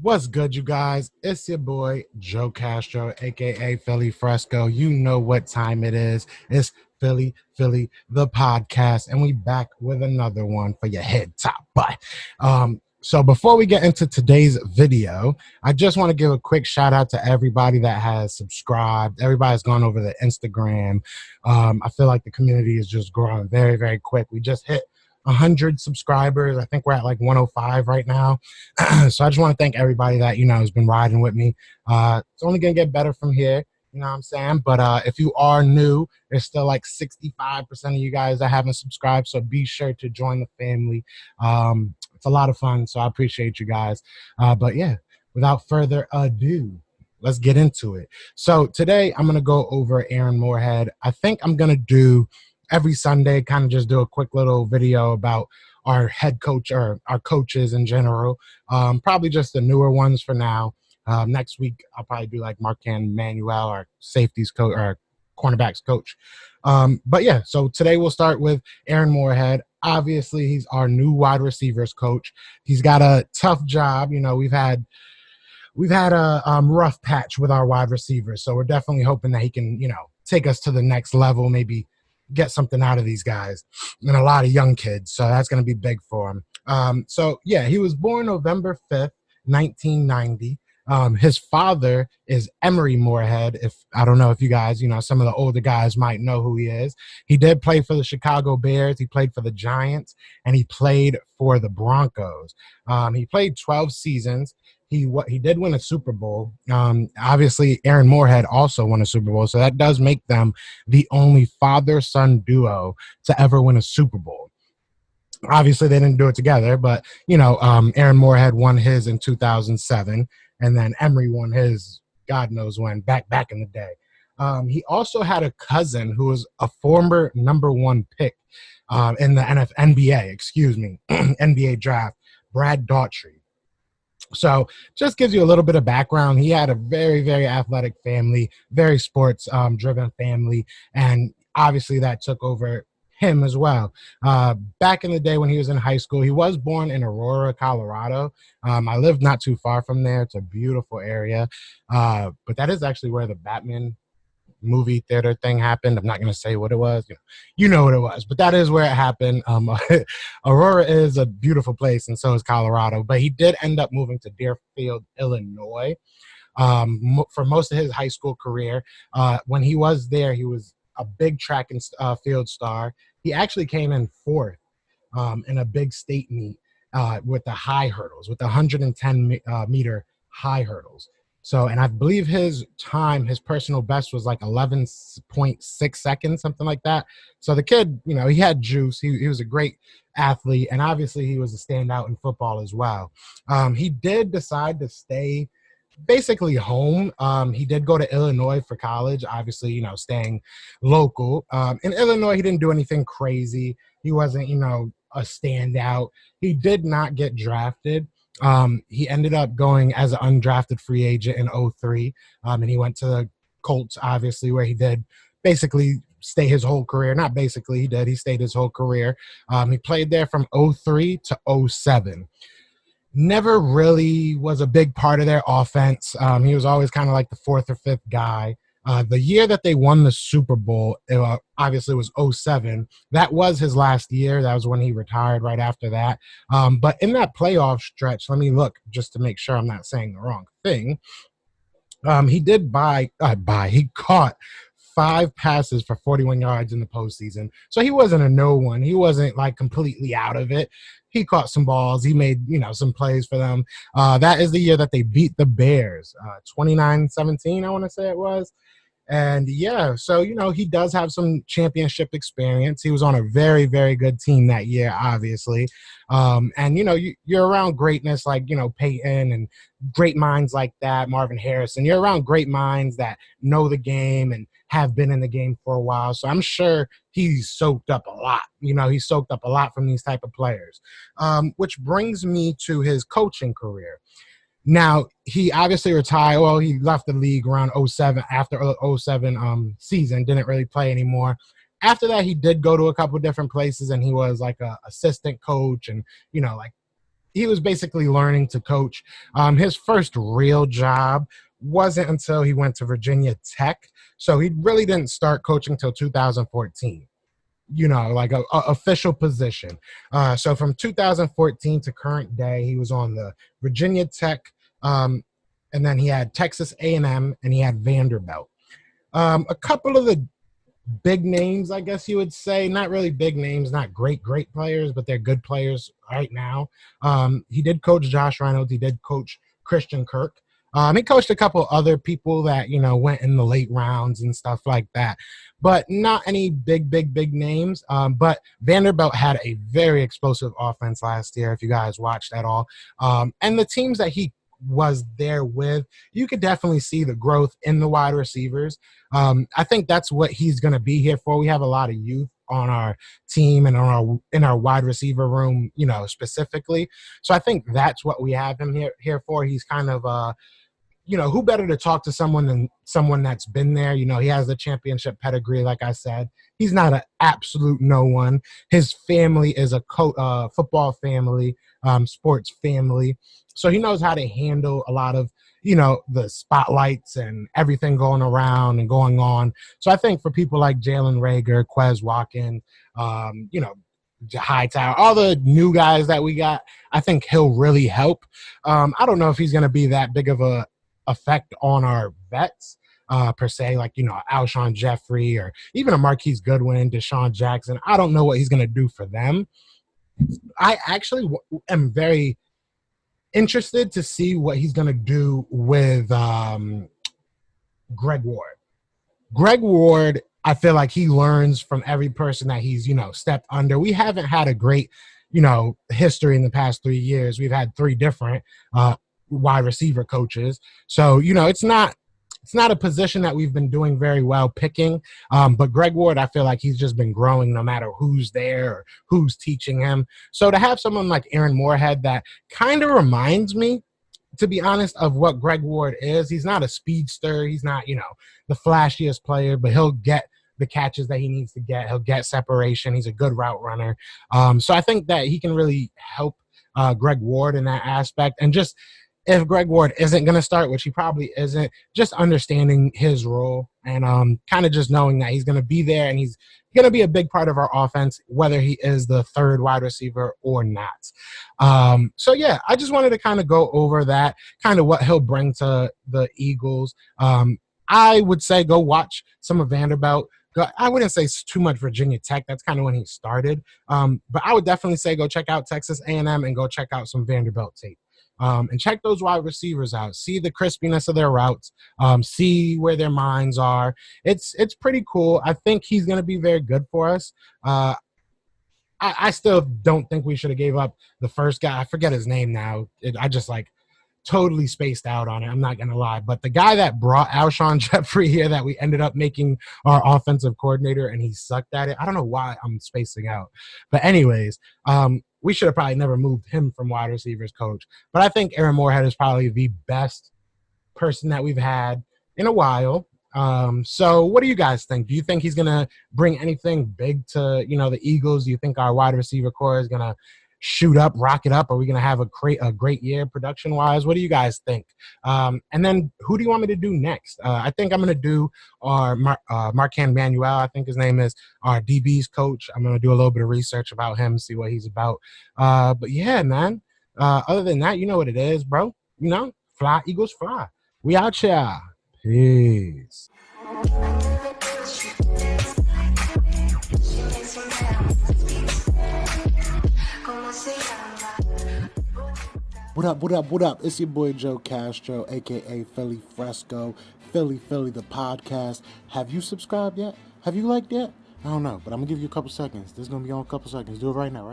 What's good, you guys? It's your boy Joe Castro, aka Philly Fresco. You know what time it is. It's Philly, the podcast, and we back with another one for your head top. So before we get into today's video, I just want to give a quick shout out to everybody that has subscribed. Everybody's gone over the Instagram. I feel like the community is just growing very, very quick. We just hit 100 subscribers. I think we're at like 105 right now. So I just want to thank everybody that, has been riding with me. It's only going to get better from here. You know what I'm saying? But if you are new, there's still like 65% of you guys that haven't subscribed. So be sure to join the family. It's a lot of fun. So I appreciate you guys. But yeah, without further ado, let's get into it. So today I'm going to go over Aaron Moorehead. I think I'm going to do every Sunday, kind of just do a quick little video about our head coach or our coaches in general. Probably just the newer ones for now. Next week, I'll probably do like Marcan Manuel, our safeties coach or cornerbacks coach. But yeah, so today we'll start with Aaron Moorehead. Obviously, he's our new wide receivers coach. He's got a tough job. We've had a rough patch with our wide receivers, so we're definitely hoping that he can, take us to the next level, maybe get something out of these guys and a lot of young kids. So that's going to be big for him. So yeah, he was born November 5th, 1990. His father is Emery Moorehead. I don't know if you guys, some of the older guys might know who he is. He did play for the Chicago Bears. He played for the Giants, and he played for the Broncos. He played 12 seasons. He did win a Super Bowl. Obviously, Aaron Moorehead also won a Super Bowl, so that does make them the only father-son duo to ever win a Super Bowl. Obviously, they didn't do it together, but, Aaron Moorehead won his in 2007, and then Emery won his, God knows when, back in the day. He also had a cousin who was a former number one pick in the NBA NBA draft, Brad Daughtry. So just gives you a little bit of background. He had a very, very athletic family, very sports driven family. And obviously that took over him as well. Back in the day when he was in high school, he was born in Aurora, Colorado. I lived not too far from there. It's a beautiful area. But that is actually where the Batman movie theater thing happened. I'm not going to say what it was. You know what it was, but that is where it happened. Aurora is a beautiful place, and so is Colorado. But he did end up moving to Deerfield, Illinois, for most of his high school career. When he was there, he was a big track and field star. He actually came in fourth in a big state meet with the high hurdles, with the 110 meter high hurdles. So, and I believe his personal best was like 11.6 seconds, something like that. So the kid, he had juice. He was a great athlete, and obviously he was a standout in football as well. He did decide to stay basically home. He did go to Illinois for college, obviously, staying local. In Illinois, he didn't do anything crazy. He wasn't, a standout. He did not get drafted. He ended up going as an undrafted free agent in 2003, and he went to the Colts, obviously, where he did basically stay his whole career. Not basically, he did. He stayed his whole career. He played there from 2003 to 2007. Never really was a big part of their offense. He was always kind of like the fourth or fifth guy. The year that they won the Super Bowl, obviously was 2007. That was his last year. That was when he retired right after that. But in that playoff stretch, let me look just to make sure I'm not saying the wrong thing. He did he caught 5 passes for 41 yards in the postseason. So he wasn't a no one. He wasn't like completely out of it. He caught some balls. He made, some plays for them. That is the year that they beat the Bears, 29-17, I want to say it was. And yeah, so, he does have some championship experience. He was on a very, very good team that year, obviously. And, you're around greatness like, Peyton and great minds like that, Marvin Harrison. You're around great minds that know the game and have been in the game for a while. So I'm sure he's soaked up a lot. He's soaked up a lot from these type of players, which brings me to his coaching career. Now, he obviously retired. Well, he left the league around 2007 after 2007 season, didn't really play anymore. After that, he did go to a couple different places, and he was like a assistant coach and, like he was basically learning to coach. His first real job wasn't until he went to Virginia Tech, so he really didn't start coaching till 2014. Like a official position. So from 2014 to current day, he was on the Virginia Tech, and then he had Texas A&M, and he had Vanderbilt. A couple of the big names, I guess you would say. Not really big names, not great players, but they're good players right now. He did coach Josh Reynolds. He did coach Christian Kirk. He coached a couple other people that, went in the late rounds and stuff like that, but not any big names. But Vanderbilt had a very explosive offense last year, if you guys watched at all. And the teams that he was there with, you could definitely see the growth in the wide receivers. I think that's what he's going to be here for. We have a lot of youth on our team and in our wide receiver room, specifically. So I think that's what we have him here for. He's kind of who better to talk to someone than someone that's been there? He has the championship pedigree, like I said. He's not an absolute no one. His family is a football family, sports family. So he knows how to handle a lot of, the spotlights and everything going around and going on. So I think for people like Jalen Reagor, Quez Watkins, Hightower, all the new guys that we got, I think he'll really help. I don't know if he's going to be that big of a effect on our vets per se, like Alshon Jeffrey or even a Marquise Goodwin, Deshaun Jackson. I don't know what he's going to do for them. I actually am very interested to see what he's going to do with Greg Ward. Greg Ward, I feel like he learns from every person that he's stepped under. We haven't had a great history in the past 3 years. We've had 3 different wide receiver coaches. So, it's not a position that we've been doing very well picking. But Greg Ward, I feel like he's just been growing no matter who's there or who's teaching him. So to have someone like Aaron Moorehead that kind of reminds me, to be honest, of what Greg Ward is. He's not a speedster. He's not, the flashiest player, but he'll get the catches that he needs to get. He'll get separation. He's a good route runner. So I think that he can really help Greg Ward in that aspect. And just if Greg Ward isn't going to start, which he probably isn't, just understanding his role and kind of just knowing that he's going to be there and he's going to be a big part of our offense, whether he is the 3rd wide receiver or not. So, yeah, I just wanted to kind of go over that, kind of what he'll bring to the Eagles. I would say go watch some of Vanderbilt. I wouldn't say too much Virginia Tech. That's kind of when he started. But I would definitely say go check out Texas A&M and go check out some Vanderbilt tape. And check those wide receivers out. See the crispiness of their routes. See where their minds are. It's pretty cool. I think he's going to be very good for us. I still don't think we should have gave up the first guy. I forget his name now. I just totally spaced out on it. I'm not going to lie. But the guy that brought Alshon Jeffrey here that we ended up making our offensive coordinator and he sucked at it. I don't know why I'm spacing out. But anyways, we should have probably never moved him from wide receivers coach. But I think Aaron Moorehead is probably the best person that we've had in a while. So what do you guys think? Do you think he's going to bring anything big to, the Eagles? Do you think our wide receiver core is going to shoot up, rocket up? Are we going to have a great year production wise? What do you guys think? And then who do you want me to do next? I think I'm going to do our Marquand Manuel, I think his name is, our DB's coach. I'm going to do a little bit of research about him, see what he's about. But yeah, man, other than that, you know what it is, bro. Fly, Eagles, fly. We out here. Peace. What up? It's your boy Joe Castro, a.k.a. Philly Fresco, Philly the podcast. Have you subscribed yet? Have you liked yet? I don't know, but I'm going to give you a couple seconds. This is going to be on a couple seconds. Do it right now.